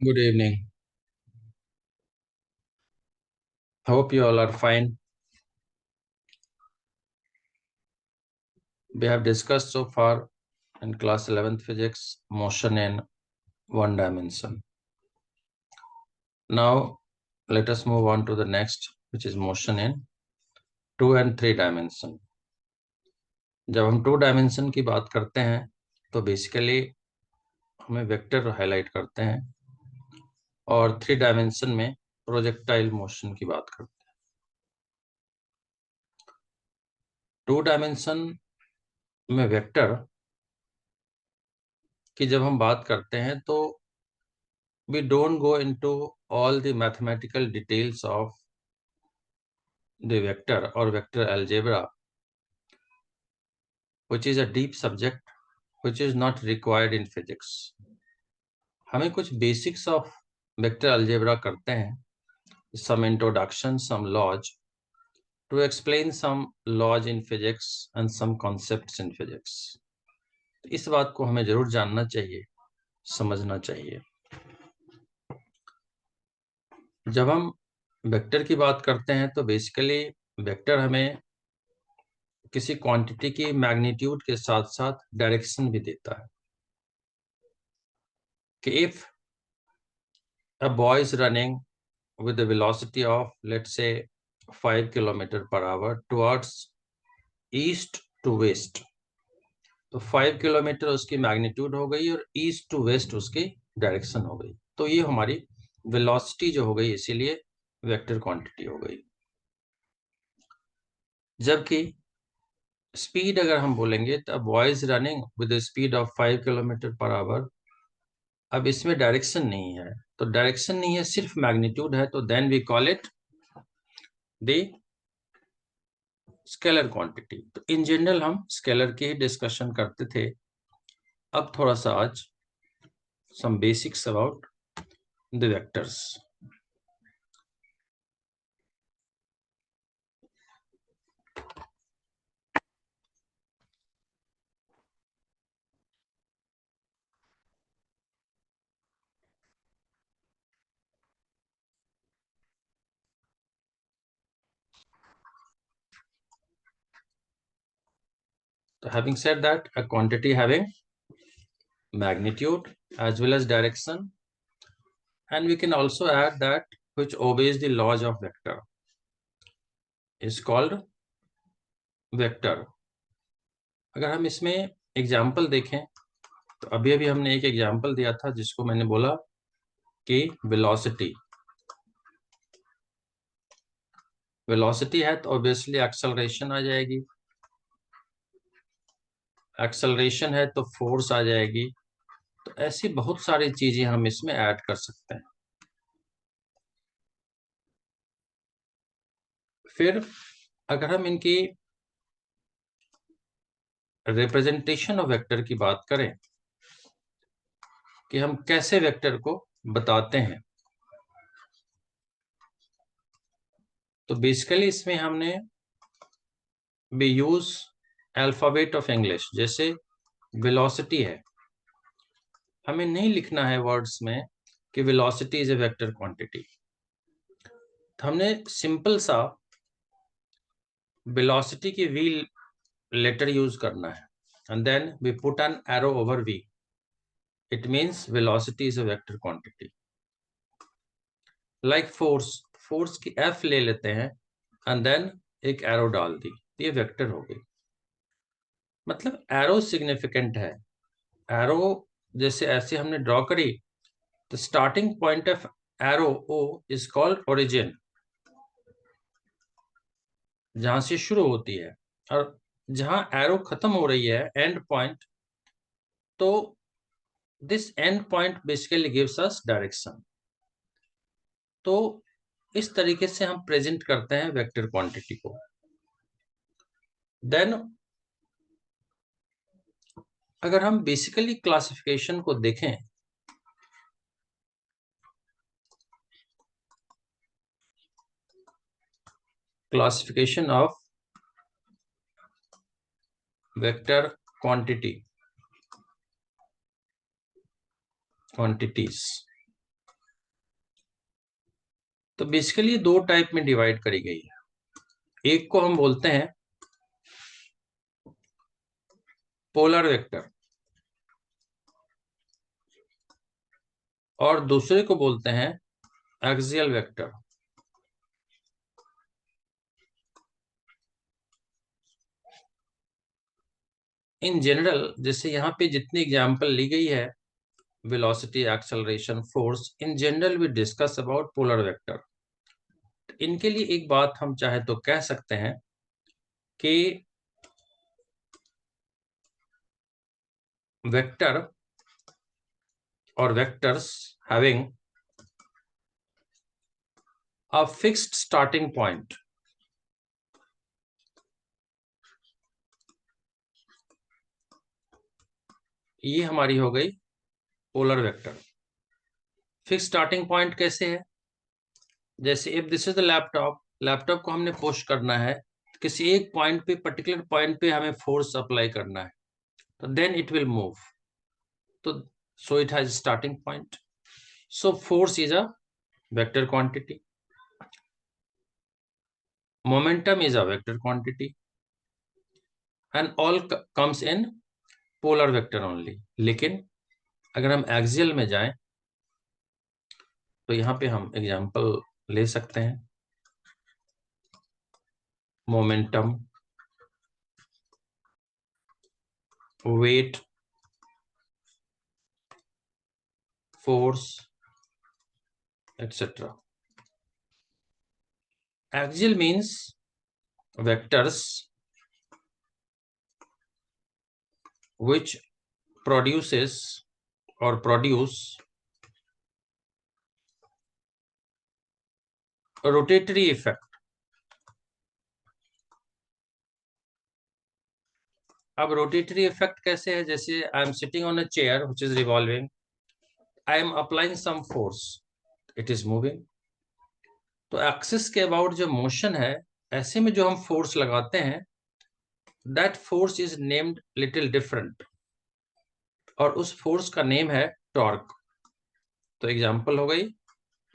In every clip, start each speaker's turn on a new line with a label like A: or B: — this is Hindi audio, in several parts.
A: Good evening. Hope you all are fine. We have discussed so far in class 11th physics motion in one dimension. Now let us move on to the next, which is motion in 2 and 3 dimension. जब हम 2 dimension की बात करते हैं तो बेसिकली हमें वेक्टर हाईलाइट करते हैं और 3 dimension में प्रोजेक्टाइल मोशन की बात करते हैं। 2 dimension में वेक्टर की जब हम बात करते हैं तो we don't go into all the mathematical details of the vector or vector algebra, which is a deep subject which is not required in physics. हमें कुछ basics of vector algebra करते हैं, some introduction, some laws, to explain some laws in physics and some concepts in physics. इस बात को हमें जरूर जानना चाहिए, समझना चाहिए। जब हम वेक्टर की बात करते हैं तो बेसिकली वेक्टर हमें किसी क्वांटिटी की मैग्नीट्यूड के साथ साथ डायरेक्शन भी देता है कि if a boy is running with a velocity of let's say 5 kilometer per hour towards east to west, तो 5 किलोमीटर उसकी मैग्नीट्यूड हो गई और ईस्ट टू वेस्ट उसकी डायरेक्शन हो गई, तो ये हमारी वेलोसिटी जो हो गई, इसीलिए वेक्टर क्वांटिटी हो गई। जबकि स्पीड अगर हम बोलेंगे तो boy is running with speed of 5 kilometre per hour, अब इसमें डायरेक्शन नहीं है, तो डायरेक्शन नहीं है, सिर्फ मैग्नीट्यूड है, तो then we call it the scalar quantity. तो इन जनरल हम स्केलर की ही डिस्कशन करते थे। अब थोड़ा सा आज some basics about the vectors. So having said that, a quantity having magnitude as well as direction, and we can also add that which obeys the laws of vector is called vector. अगर हम इसमें एग्जाम्पल देखें तो अभी अभी हमने एक एग्जाम्पल दिया था जिसको मैंने बोला कि वेलोसिटी वेलोसिटी है तो ऑब्वियसली एक्सेलरेशन आ जाएगी, एक्सेलरेशन है तो फोर्स आ जाएगी, तो ऐसी बहुत सारी चीजें हम इसमें ऐड कर सकते हैं। फिर अगर हम इनकी रिप्रेजेंटेशन ऑफ वेक्टर की बात करें कि हम कैसे वेक्टर को बताते हैं, तो बेसिकली इसमें हमने भी यूज अल्फाबेट ऑफ इंग्लिश। जैसे वेलोसिटी है, हमें नहीं लिखना है वर्ड्स में कि velocity is a vector quantity, तो हमने सिंपल सा वेलोसिटी की वी लेटर यूज करना है, and then we put an arrow over v. It means velocity is a vector quantity. Like force की f ले लेते हैं and then एक arrow डाल दी, ये वेक्टर हो गई। मतलब arrow सिग्निफिकेंट है। arrow जैसे ऐसे हमने ड्रॉ करी, तो starting point of arrow o is called origin, जहां से शुरू होती है, और जहां एरो खत्म हो रही है एंड पॉइंट, तो this and point basically gives us direction. तो इस तरीके से हम प्रेजेंट करते हैं वेक्टर क्वांटिटी को। देन अगर हम बेसिकली क्लासिफिकेशन को देखें, क्लासिफिकेशन ऑफ वेक्टर क्वांटिटीज, तो बेसिकली दो टाइप में डिवाइड करी गई है। एक को हम बोलते हैं पोलर वेक्टर और दूसरे को बोलते हैं एक्सियल वेक्टर। इन जनरल जैसे यहाँ पे जितनी एग्जांपल ली गई है, velocity, acceleration, force, in general we discuss about polar vector. इनके लिए एक बात हम चाहे तो कह सकते हैं कि वेक्टर और vectors having a fixed starting point, ये हमारी हो गई polar vector. Fix starting point कैसे है? जैसे if this is the laptop, laptop को हमने पुश करना है, किसी एक पॉइंट पे, पर्टिकुलर पॉइंट पे हमें फोर्स अप्लाई करना है, तो देन इट विल मूव। तो so it has starting point. So force is a vector quantity, momentum is a vector quantity, and all comes in polar vector only. लेकिन अगर हम एक्सियल में जाएं तो यहाँ पे हम एग्जांपल ले सकते हैं। Momentum, weight, force, etc. Axial means vectors which produces or produce a rotatory effect. अब रोटेटरी इफेक्ट कैसे है? जैसे I am sitting on a chair which is revolving, I am applying some force, it is moving. तो एक्सिस के अबाउट जो मोशन है, ऐसे में जो हम फोर्स लगाते हैं, that force is named little different, और उस फोर्स का नेम है टॉर्क। तो एग्जांपल हो गई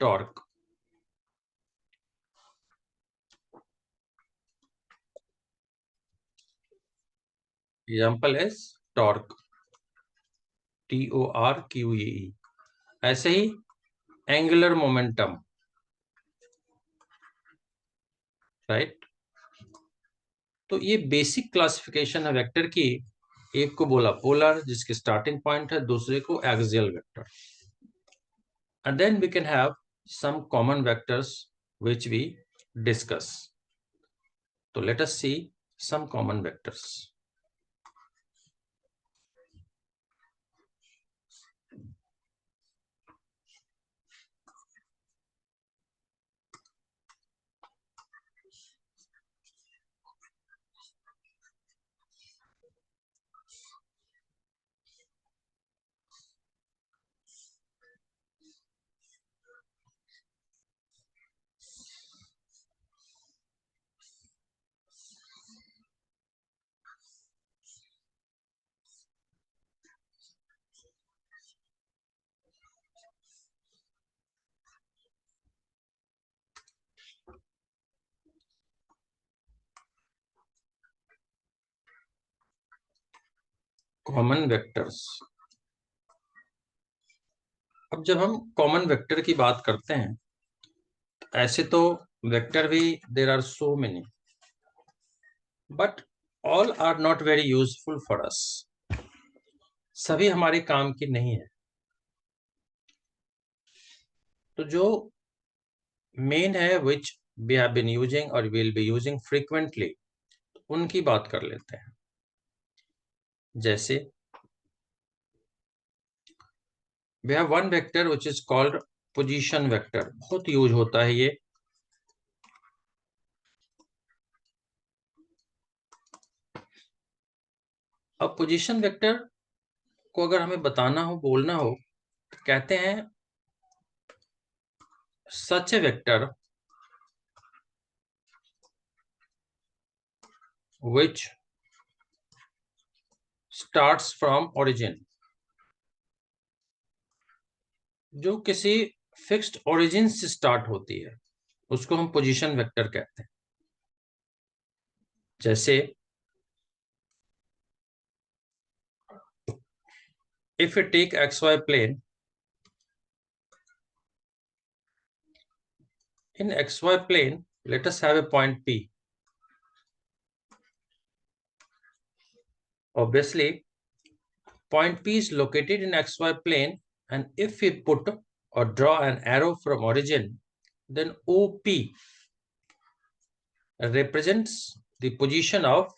A: torque. Example is torque, TORQE। ऐसे ही एंगुलर मोमेंटम, राइट। तो ये बेसिक क्लासिफिकेशन है वेक्टर की। एक को बोला पोलर जिसके स्टार्टिंग पॉइंट है, दूसरे को axial vector, and then we can have some common vectors which we discuss. तो let us see some common vectors. Common vectors. अब जब हम कॉमन वेक्टर की बात करते हैं, ऐसे तो वेक्टर भी there are so many, but all are not very useful for us. सभी हमारे काम की नहीं है। तो जो मेन है which we have been using और विल बी यूजिंग फ्रीक्वेंटली, उनकी बात कर लेते हैं। जैसे we have one vector which is called position vector, बहुत यूज होता है ये। अब पोजीशन वेक्टर को अगर हमें बताना हो, बोलना हो, तो कहते हैं सच ए vector which starts from origin, जो किसी फिक्स्ड ओरिजिन से स्टार्ट होती है। उसको हम पोजीशन वेक्टर कहते हैं। जैसे if you take xy plane, in xy plane let us have a point P. Obviously point P is located in xy plane, and if we put or draw an arrow from origin, then OP represents the position of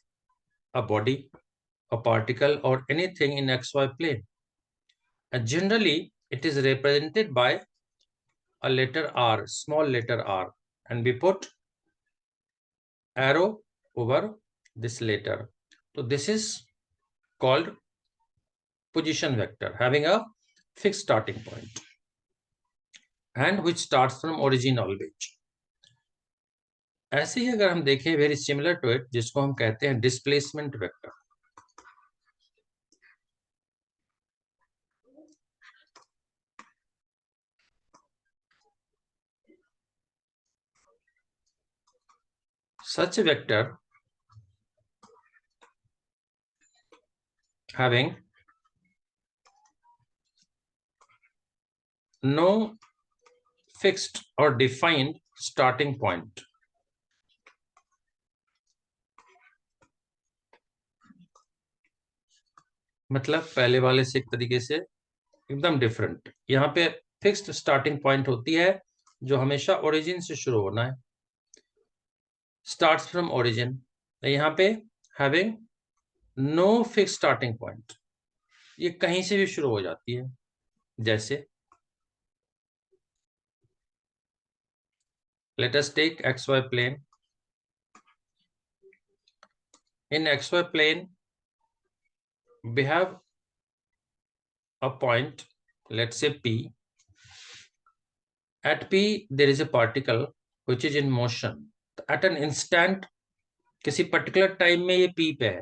A: a body, a particle, or anything in xy plane. And generally it is represented by a letter R, small letter R, and we put arrow over this letter. So this is called position vector, having a fixed starting point and which starts from origin always. ऐसे ही अगर हम देखें वेरी सिमिलर टू इट, जिसको हम कहते हैं displacement vector. Such a vector having no fixed or defined starting point. मतलब पहले वाले से एक तरीके से एकदम डिफरेंट. यहाँ पे फिक्स्ड स्टार्टिंग पॉइंट होती है जो हमेशा ओरिजिन से शुरू होना है, स्टार्ट्स फ्रॉम ओरिजिन. यहाँ पे having no fix starting point, ये कहीं से भी शुरू हो जाती है. जैसे let us take xy plane. In xy plane we have a point, let's say P. At P there is a particle which is in motion. At an instant, किसी पर्टिकुलर टाइम में ये P पे है.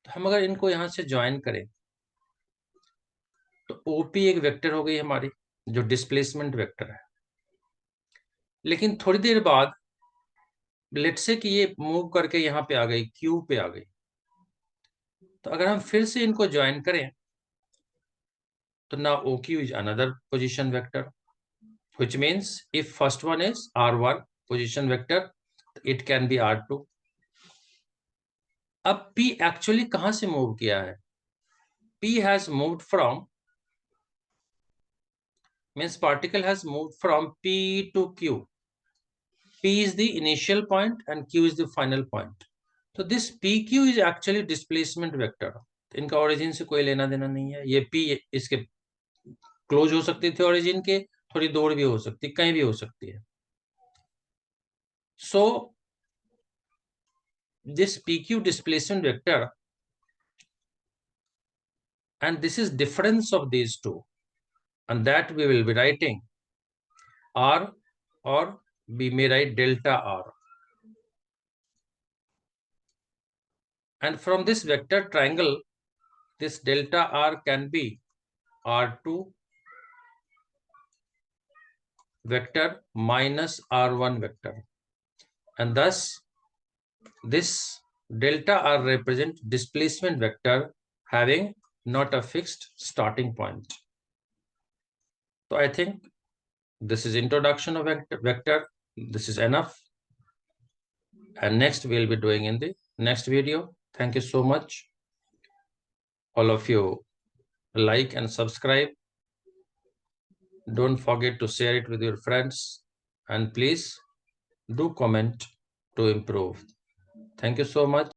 A: तो हम अगर इनको यहां से ज्वाइन करें तो OP एक वेक्टर हो गई हमारी, जो डिस्प्लेसमेंट वेक्टर है. लेकिन थोड़ी देर बाद लेट्स से कि ये मूव करके यहाँ पे आ गई, Q पे आ गई. तो अगर हम फिर से इनको ज्वाइन करें तो now OQ is another position vector, which means if first one is R1 position vector, it can be R2. अब P एक्चुअली कहां से मूव किया है? P has moved from, means particle has moved from P to Q. P is the initial point and Q is the final point. So this PQ is actually displacement vector. इनका origin से कोई लेना देना नहीं है. ये P इसके क्लोज हो सकती थी origin के, थोड़ी दूर भी हो सकती, कहीं भी हो सकती है. So this PQ displacement vector, and this is difference of these two, and that we will be writing R, or we may write delta R. And from this vector triangle, this delta R can be R2 vector minus R1 vector. And thus this delta R represents displacement vector having not a fixed starting point. So I think this is introduction of vector. This is enough. And next we'll be doing in the next video. Thank you so much. All of you like and subscribe. Don't forget to share it with your friends, and please do comment to improve. Thank you so much.